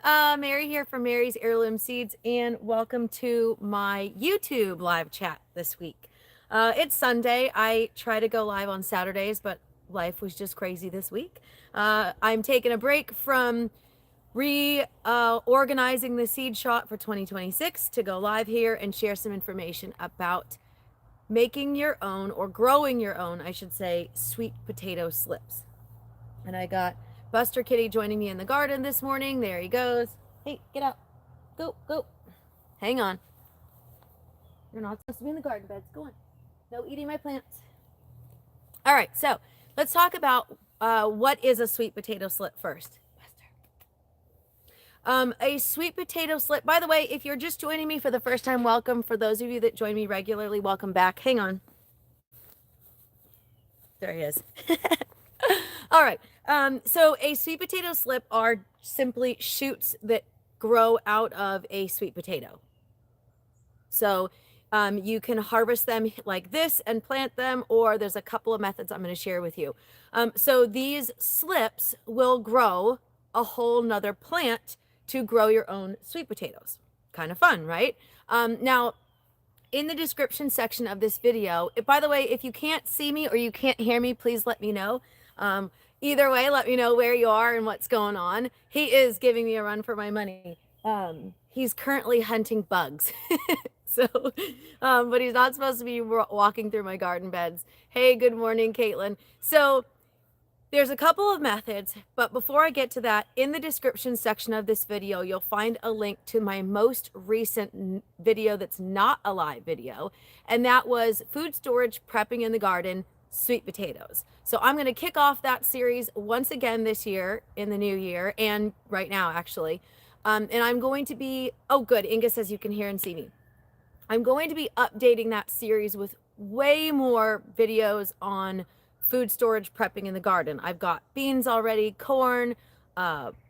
Mary here from Mary's Heirloom Seeds, and welcome to my YouTube live chat this week. It's Sunday. I try to go live on Saturdays, but life was just crazy this week. I'm taking a break from reorganizing the seed shot for 2026 to go live here and share some information about making your own, or growing your own, I should say, sweet potato slips. And I got Buster Kitty joining me in the garden this morning. There he goes. Hey, get out. Go, go. Hang on. You're not supposed to be in the garden beds. Go on. No eating my plants. All right, so let's talk about what is a sweet potato slip first. A sweet potato slip, by the way, if you're just joining me for the first time, welcome. For those of you that join me regularly, welcome back. Hang on. There he is. All right. So a sweet potato slip are simply shoots that grow out of a sweet potato. So you can harvest them like this and plant them, or there's a couple of methods I'm going to share with you. So these slips will grow a whole nother plant to grow your own sweet potatoes. Kind of fun, right? Now, in the description section of this video, by the way, if you can't see me or you can't hear me, please let me know. Either way, let me know where you are and what's going on. He is giving me a run for my money. He's currently hunting bugs. So, but he's not supposed to be walking through my garden beds. Hey, good morning, Caitlin. So there's a couple of methods, but before I get to that, in the description section of this video, you'll find a link to my most recent video that's not a live video, and that was food storage prepping in the garden, sweet potatoes. So I'm going to kick off that series once again this year in the new year, and right now actually. And I'm going to be, oh good, Inga says you can hear and see me. I'm going to be updating that series with way more videos on food storage prepping in the garden. I've got beans already, corn,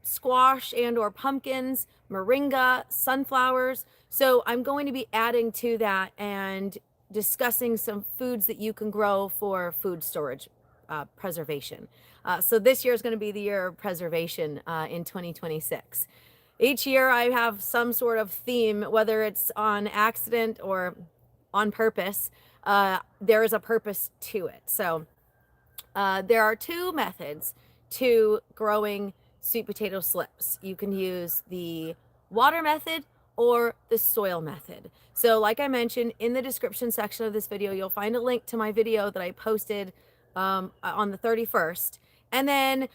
squash and or pumpkins, moringa, sunflowers. So I'm going to be adding to that and discussing some foods that you can grow for food storage preservation. So this year is going to be the year of preservation in 2026. Each year I have some sort of theme, whether it's on accident or on purpose. There is a purpose to it. So there are two methods to growing sweet potato slips. You can use the water method or the soil method. So like I mentioned, in the description section of this video, you'll find a link to my video that I posted on the 31st. And then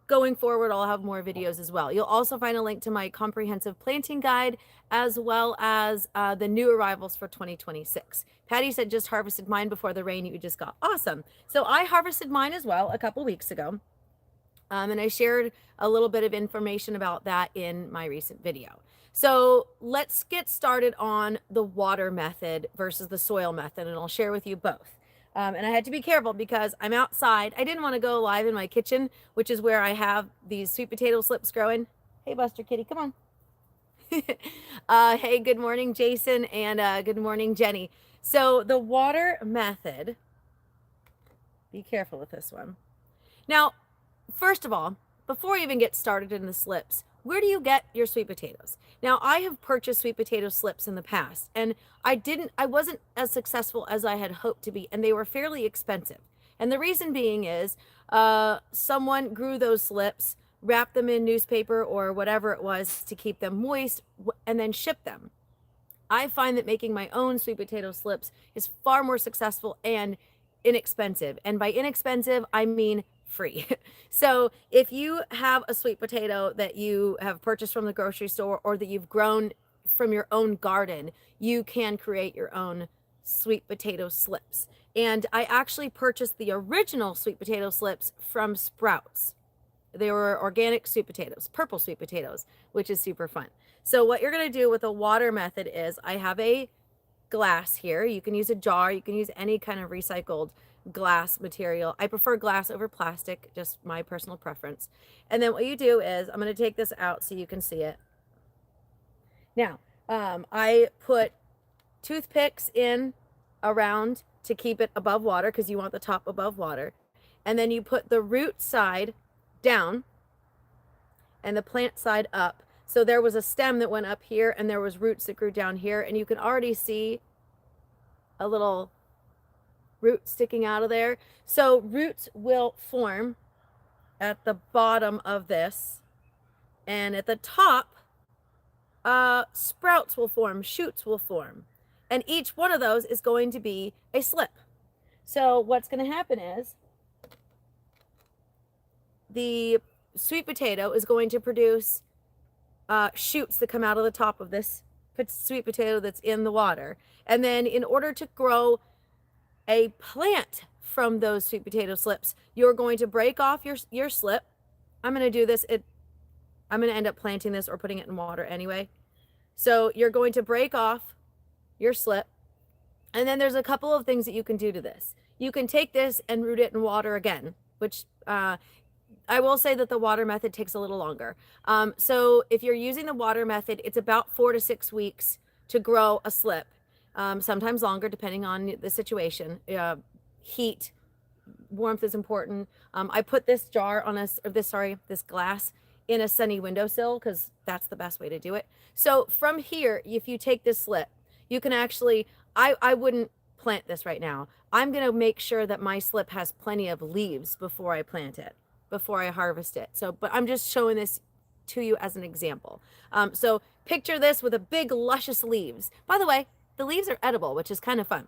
going forward, I'll have more videos as well. You'll also find a link to my comprehensive planting guide, as well as the new arrivals for 2026. Patty said just harvested mine before the rain you just got. Awesome. So I harvested mine as well a couple weeks ago. And I shared a little bit of information about that in my recent video. So let's get started on the water method versus the soil method, and I'll share with you both. And I had to be careful because I'm outside. I didn't want to go live in my kitchen, which is where I have these sweet potato slips growing. Hey, Buster Kitty, come on. Hey, good morning, Jason, and good morning, Jenny. So the water method, be careful with this one. Now, first of all, before you even get started in the slips, where do you get your sweet potatoes? Now, I have purchased sweet potato slips in the past, and I wasn't as successful as I had hoped to be, and they were fairly expensive. And the reason being is someone grew those slips, wrapped them in newspaper or whatever it was to keep them moist, and then shipped them. I find that making my own sweet potato slips is far more successful and inexpensive. And by inexpensive, I mean free. So if you have a sweet potato that you have purchased from the grocery store or that you've grown from your own garden, you can create your own sweet potato slips. And I actually purchased the original sweet potato slips from Sprouts. They were organic sweet potatoes, purple sweet potatoes, which is super fun. So what you're going to do with a water method is I have a glass here. You can use a jar. You can use any kind of recycled glass material. I prefer glass over plastic, just my personal preference. And then what you do is I'm going to take this out so you can see it. Now, I put toothpicks in around to keep it above water because you want the top above water. And then you put the root side down and the plant side up So there was a stem that went up here and there was roots that grew down here, and you can already see a little root sticking out of there. So roots will form at the bottom of this, and at the top, sprouts will form, shoots will form, and each one of those is going to be a slip. So what's going to happen is the sweet potato is going to produce shoots that come out of the top of this sweet potato that's in the water. And then in order to grow a plant from those sweet potato slips, you're going to break off your slip. I'm going to do this. I'm going to end up planting this or putting it in water anyway. So you're going to break off your slip. And then there's a couple of things that you can do to this. You can take this and root it in water again, which I will say that the water method takes a little longer. So if you're using the water method, it's about 4 to 6 weeks to grow a slip. Sometimes longer, depending on the situation. Heat, warmth is important. I put this jar on this glass in a sunny windowsill because that's the best way to do it. So from here, if you take this slip, you can actually, I wouldn't plant this right now. I'm going to make sure that my slip has plenty of leaves before I plant it, before I harvest it. So, but I'm just showing this to you as an example. So picture this with a big luscious leaves. By the way, the leaves are edible, which is kind of fun.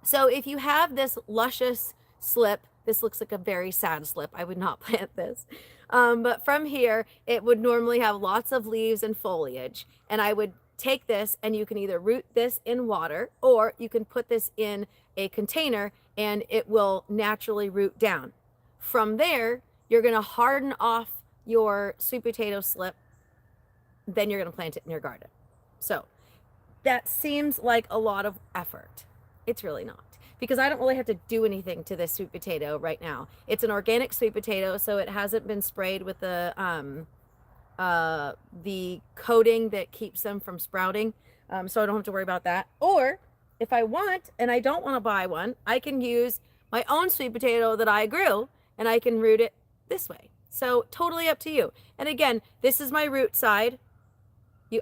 So if you have this luscious slip, this looks like a very sad slip. I would not plant this. But from here, it would normally have lots of leaves and foliage. And I would take this, and you can either root this in water, or you can put this in a container and it will naturally root down. From there, you're going to harden off your sweet potato slip. Then you're going to plant it in your garden. So that seems like a lot of effort. It's really not, because I don't really have to do anything to this sweet potato right now. It's an organic sweet potato, so it hasn't been sprayed with the coating that keeps them from sprouting. So I don't have to worry about that. Or if I want, and I don't want to buy one, I can use my own sweet potato that I grew, and I can root it this way. So totally up to you. And again, this is my root side.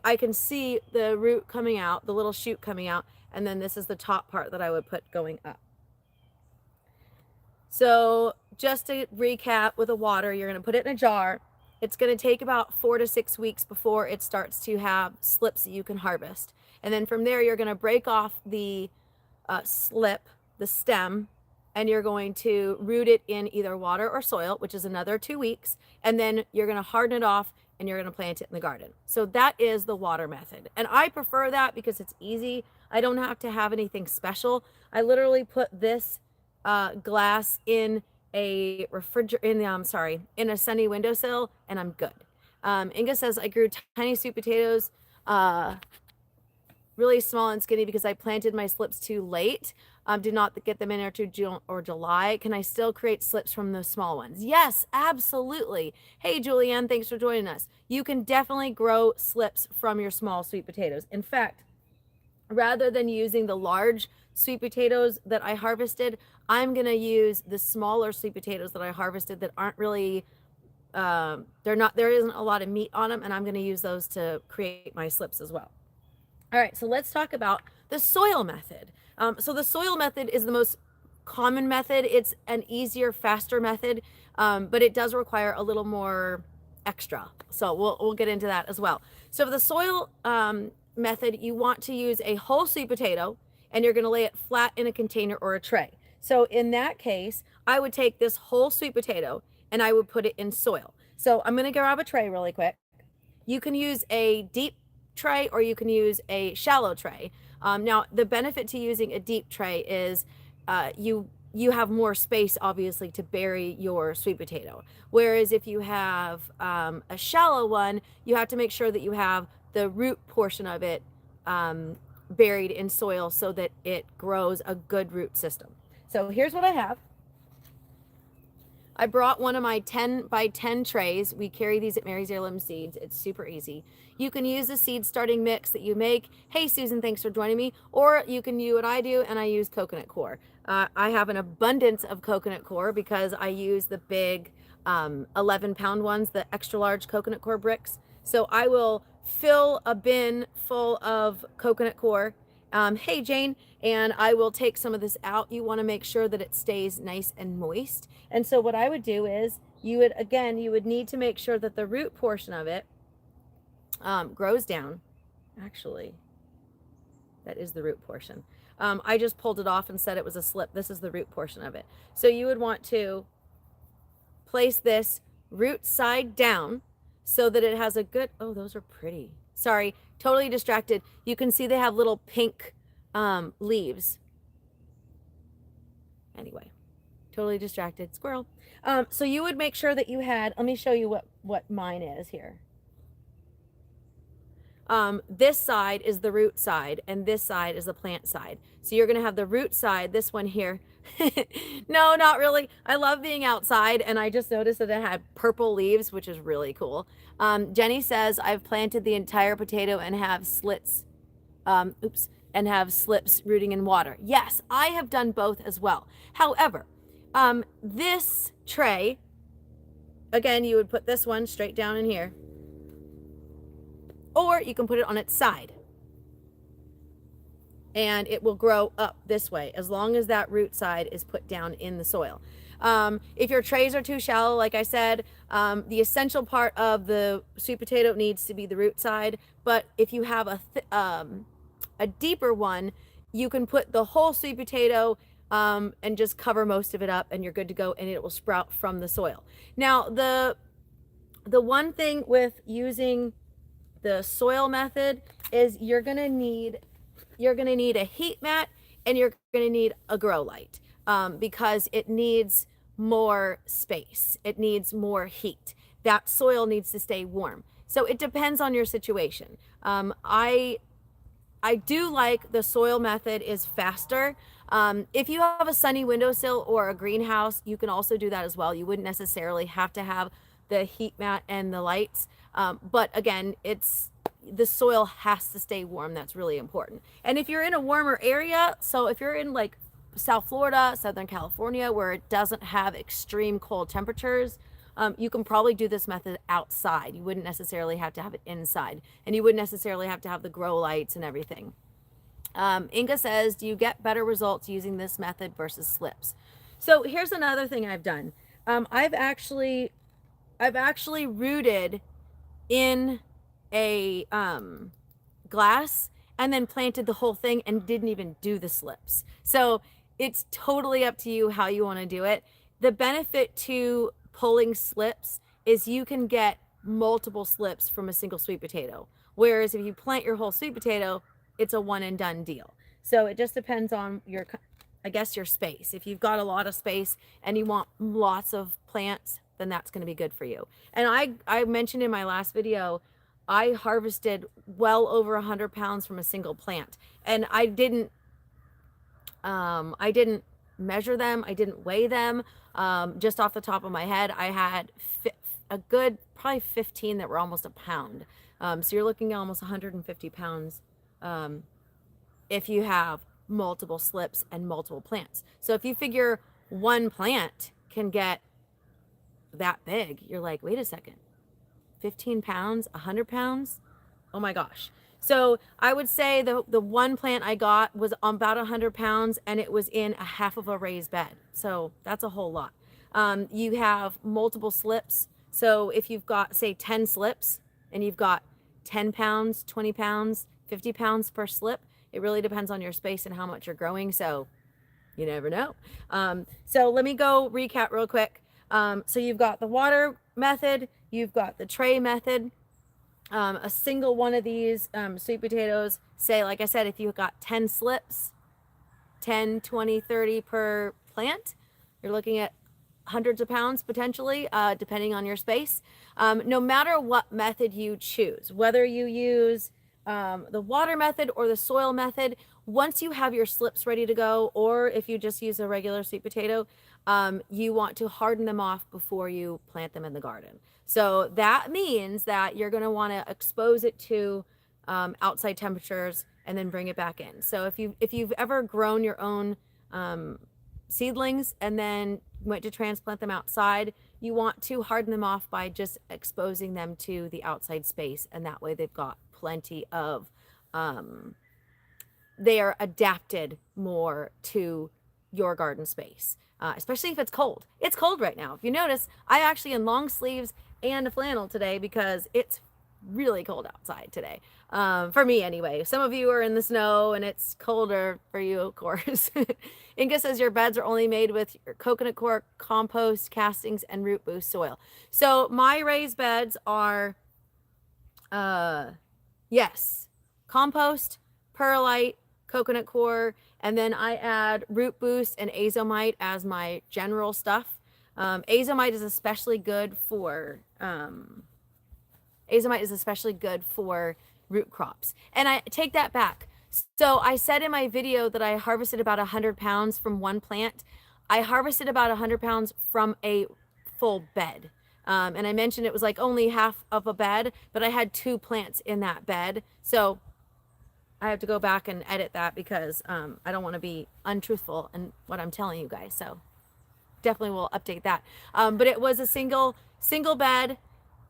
I can see the root coming out, the little shoot coming out, and then this is the top part that I would put going up. So just to recap with the water, you're going to put it in a jar. It's going to take about 4 to 6 weeks before it starts to have slips that you can harvest. And then from there, you're going to break off the slip, the stem, and you're going to root it in either water or soil, which is another 2 weeks. And then you're going to harden it off, and you're going to plant it in the garden. So that is the water method. And I prefer that because it's easy. I don't have to have anything special. I literally put this glass in a in a sunny windowsill, and I'm good. Inga says, I grew tiny sweet potatoes, really small and skinny because I planted my slips too late. Did not get them in until June or July. Can I still create slips from those small ones? Yes, absolutely. Hey, Julianne, thanks for joining us. You can definitely grow slips from your small sweet potatoes. In fact, rather than using the large sweet potatoes that I harvested, I'm going to use the smaller sweet potatoes that I harvested that aren't really, there isn't a lot of meat on them, and I'm going to use those to create my slips as well. All right, so let's talk about the soil method. So the soil method is the most common method. It's an easier, faster method, but it does require a little more extra. So we'll get into that as well. So for the soil method, you want to use a whole sweet potato, and you're going to lay it flat in a container or a tray. So in that case, I would take this whole sweet potato and I would put it in soil. So I'm going to grab a tray really quick. You can use a deep tray or you can use a shallow tray. Now, the benefit to using a deep tray is you have more space, obviously, to bury your sweet potato. Whereas if you have a shallow one, you have to make sure that you have the root portion of it buried in soil so that it grows a good root system. So here's what I have. I brought one of my 10 by 10 trays. We carry these at Mary's Heirloom Seeds. It's super easy. You can use the seed starting mix that you make. Hey, Susan, thanks for joining me. Or you can do what I do, and I use coconut coir. I have an abundance of coconut coir because I use the big 11-pound ones, the extra large coconut coir bricks. So I will fill a bin full of coconut coir. Hey, Jane, and I will take some of this out. You want to make sure that it stays nice and moist. And so what I would do is you would need to make sure that the root portion of it grows down. Actually, that is the root portion. I just pulled it off and said it was a slip. This is the root portion of it. So you would want to place this root side down so that it has a good, oh, those are pretty. Sorry, totally distracted. You can see they have little pink leaves. Anyway, totally distracted. Squirrel. So you would make sure that you had, let me show you what mine is here. This side is the root side and this side is the plant side. So you're going to have the root side, this one here. No, not really. I love being outside and I just noticed that it had purple leaves, which is really cool. Jenny says, I've planted the entire potato and have slits, and have slips rooting in water. Yes, I have done both as well. However, this tray, again, you would put this one straight down in here, or you can put it on its side and it will grow up this way as long as that root side is put down in the soil. If your trays are too shallow, like I said, the essential part of the sweet potato needs to be the root side. But if you have a deeper one, you can put the whole sweet potato and just cover most of it up and you're good to go, and it will sprout from the soil. Now, the one thing with using the soil method is you're going to need a heat mat and you're going to need a grow light, because it needs more space. It needs more heat. That soil needs to stay warm. So it depends on your situation. I do like the soil method is faster. If you have a sunny windowsill or a greenhouse, you can also do that as well. You wouldn't necessarily have to have the heat mat and the lights. But again, the soil has to stay warm. That's really important. And if you're in a warmer area, so if you're in like South Florida, Southern California, where it doesn't have extreme cold temperatures, you can probably do this method outside. You wouldn't necessarily have to have it inside, and you wouldn't necessarily have to have the grow lights and everything. Inga says, do you get better results using this method versus slips? So here's another thing I've done. I've actually rooted in a glass and then planted the whole thing and didn't even do the slips. So it's totally up to you how you want to do it. The benefit to pulling slips is you can get multiple slips from a single sweet potato. Whereas if you plant your whole sweet potato, it's a one and done deal. So it just depends on your space. If you've got a lot of space and you want lots of plants, then that's going to be good for you. And I mentioned in my last video, I harvested well over 100 pounds from a single plant, and I didn't measure them. I didn't weigh them. Just off the top of my head, I had a good probably 15 that were almost a pound. So you're looking at almost 150 pounds if you have multiple slips and multiple plants. So if you figure one plant can get that big, you're like, wait a second, 15 pounds, 100 pounds? Oh my gosh. So I would say the one plant I got was about 100 pounds and it was in a half of a raised bed. So that's a whole lot. You have multiple slips. So if you've got, say, 10 slips and you've got 10 pounds, 20 pounds, 50 pounds per slip, it really depends on your space and how much you're growing. So you never know. So let me go recap real quick. So you've got the water method, you've got the tray method. A single one of these sweet potatoes, say, like I said, if you've got 10 slips, 10, 20, 30 per plant, you're looking at hundreds of pounds potentially, depending on your space. No matter what method you choose, whether you use the water method or the soil method, once you have your slips ready to go, or if you just use a regular sweet potato, you want to harden them off before you plant them in the garden. So that means that you're going to want to expose it to outside temperatures and then bring it back in. So if you've ever grown your own seedlings and then went to transplant them outside, you want to harden them off by just exposing them to the outside space, and that way they've got plenty of they are adapted more to your garden space, especially if it's cold. It's cold right now. If you notice, I actually in long sleeves and a flannel today because it's really cold outside today. For me anyway. Some of you are in the snow and it's colder for you, of course. Inga says your beds are only made with your coconut coir, compost, castings, and root boost soil. So my raised beds are, yes, compost, perlite, coconut coir, and then I add root boost and azomite as my general stuff. Azomite is especially good for root crops. And I take that back. So I said in my video that I harvested about 100 pounds from one plant. I harvested about 100 pounds from a full bed. And I mentioned it was like only half of a bed, but I had 2 plants in that bed. So I have to go back and edit that because I don't want to be untruthful in what I'm telling you guys. So definitely will update that. But it was a single bed,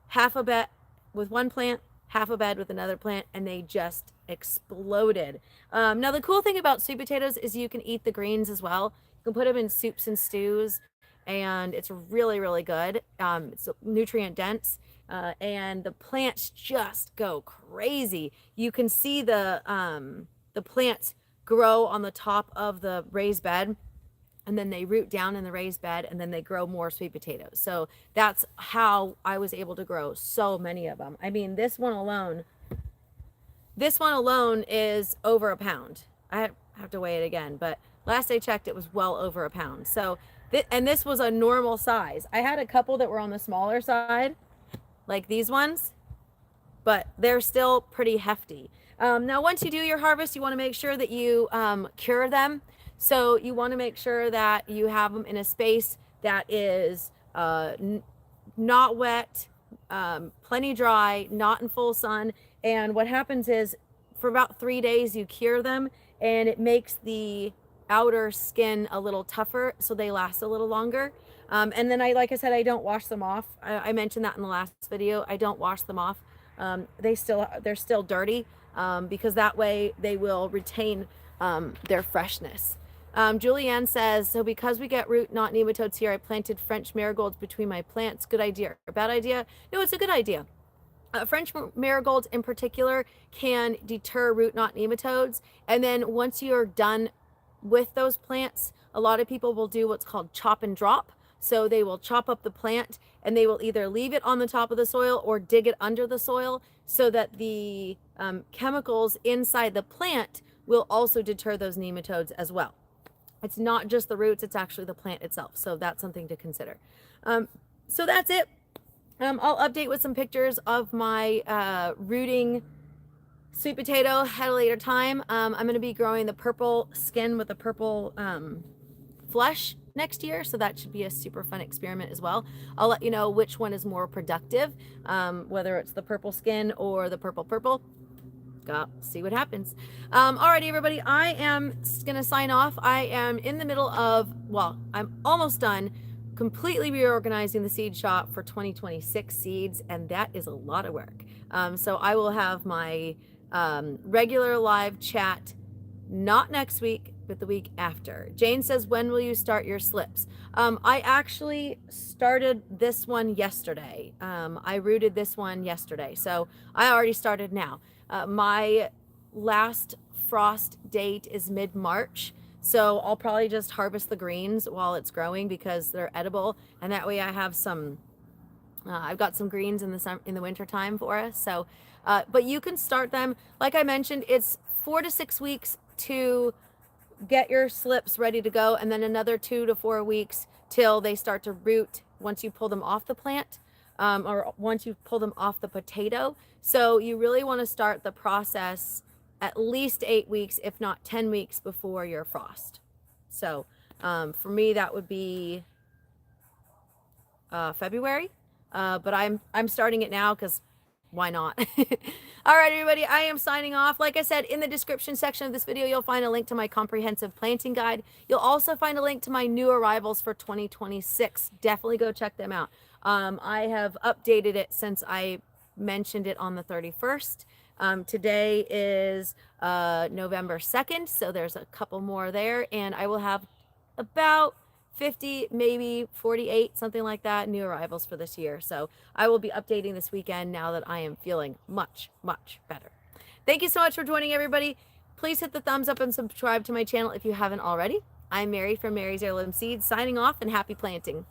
half a bed with one plant, half a bed with another plant, and they just exploded. Now the cool thing about sweet potatoes is you can eat the greens as well. You can put them in soups and stews, and it's really, really good. It's nutrient dense. And the plants just go crazy. You can see the plants grow on the top of the raised bed, and then they root down in the raised bed, and then they grow more sweet potatoes. So that's how I was able to grow so many of them. I mean, this one alone is over a pound. I have to weigh it again, but last I checked, it was well over a pound. So, and this was a normal size. I had a couple that were on the smaller side, like these ones, but they're still pretty hefty. Now, once you do your harvest, you want to make sure that you cure them. So you want to make sure that you have them in a space that is not wet, plenty dry, not in full sun. And what happens is for about 3 days, you cure them, and it makes the outer skin a little tougher, so they last a little longer. And then like I said, I don't wash them off. I mentioned that in the last video. I don't wash them off. They're still dirty because that way they will retain their freshness. Julianne says, so because we get root, not nematodes here, I planted French marigolds between my plants. Good idea or bad idea? No, it's a good idea. French marigolds in particular can deter root knot nematodes. And then once you're done with those plants, a lot of people will do what's called chop and drop. So they will chop up the plant and they will either leave it on the top of the soil or dig it under the soil so that the chemicals inside the plant will also deter those nematodes as well. It's not just the roots, it's actually the plant itself. So that's something to consider. So that's it. I'll update with some pictures of my rooting sweet potato at a later time. I'm going to be growing the purple skin with the purple flesh next year, so that should be a super fun experiment as well. I'll let you know which one is more productive, whether it's the purple skin or the purple. See what happens. Alrighty, everybody, I am gonna sign off. I am in the middle of, well, I'm almost done completely reorganizing the seed shop for 2026 seeds, and that is a lot of work. So I will have my regular live chat not next week, but the week after. Jane says, when will you start your slips? I actually started this one yesterday. I rooted this one yesterday, so I already started now. My last frost date is mid-March, so I'll probably just harvest the greens while it's growing because they're edible, and that way I have some, I've got some greens in the winter time for us. So, but you can start them. Like I mentioned, it's 4 to 6 weeks to get your slips ready to go, and then another 2 to 4 weeks till they start to root once you pull them off the plant, or once you pull them off the potato. So you really want to start the process at least 8 weeks, if not 10 weeks before your frost. So for me, that would be February, but I'm starting it now because Why not? All right, everybody, I am signing off. Like I said, in the description section of this video, you'll find a link to my comprehensive planting guide. You'll also find a link to my new arrivals for 2026. Definitely go check them out. I have updated it since I mentioned it on the 31st. Today is November 2nd, so there's a couple more there, and I will have about 50, maybe 48, something like that, new arrivals for this year. So I will be updating this weekend now that I am feeling much, much better. Thank you so much for joining, everybody. Please hit the thumbs up and subscribe to my channel if you haven't already. I'm Mary from Mary's Heirloom Seeds, signing off, and happy planting.